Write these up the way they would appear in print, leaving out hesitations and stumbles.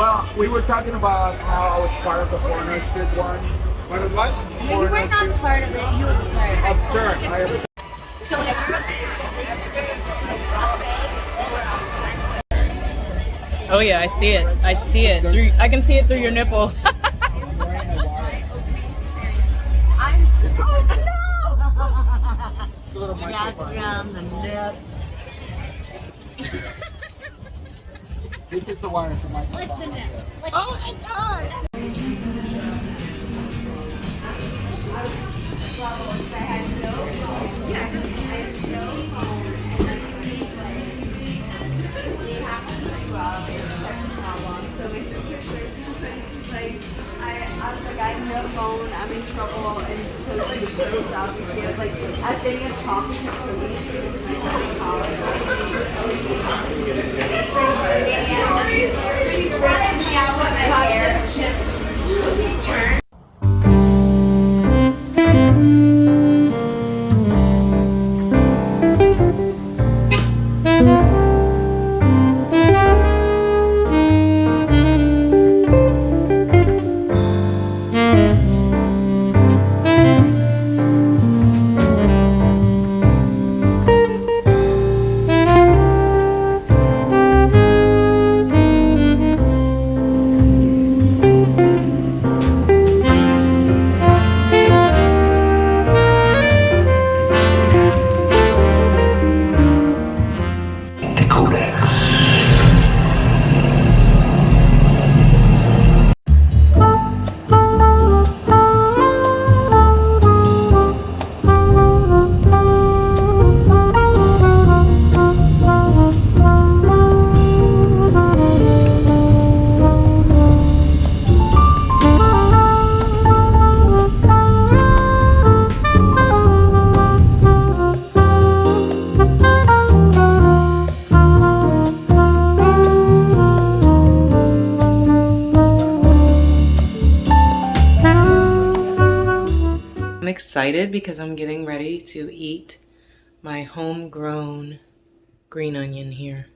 Well, we were talking about how I was part of the foreigner shit one. Part of what? No, you were not part of it. You observed. Absurd. I am. So Oh yeah, I see it. I see it. I can see it through your nipple. That's around the nips. This is the wireless of my Flick the nips. Oh my god! I was like, I have no phone, I'm in trouble, and so she goes out and she was like, I think of chocolate cookies because my college. Chocolate chips turn. I'm excited because I'm getting ready to eat my homegrown green onion here.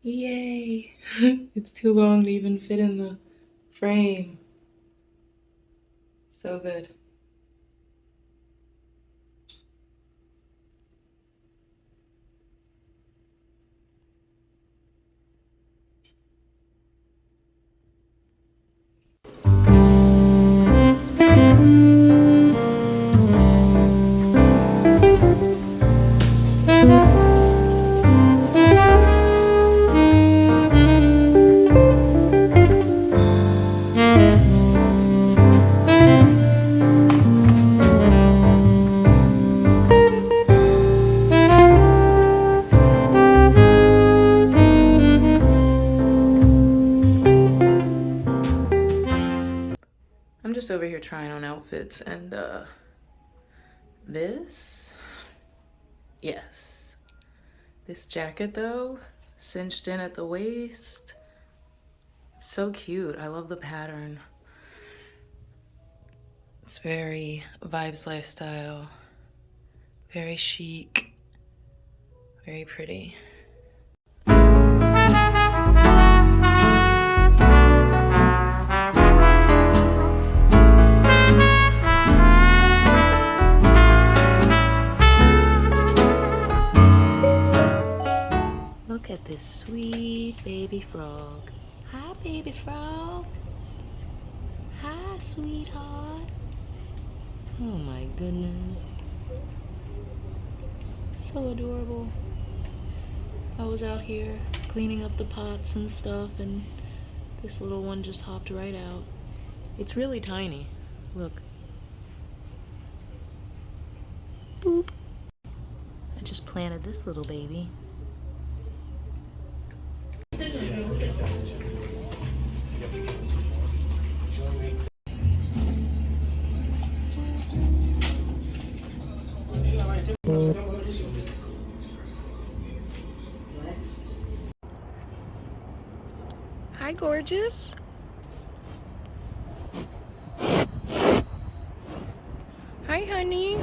Yay! It's too long to even fit in the frame. So good. I'm just over here trying on outfits and yes. This jacket though, cinched in at the waist. It's so cute. I love the pattern. It's very vibes lifestyle, very chic, very pretty. Look at this sweet baby frog. Hi, baby frog. Hi, sweetheart. Oh my goodness. So adorable. I was out here cleaning up the pots and stuff, and this little one just hopped right out. It's really tiny. Look. Boop. I just planted this little baby. Hi, gorgeous. Hi, honey.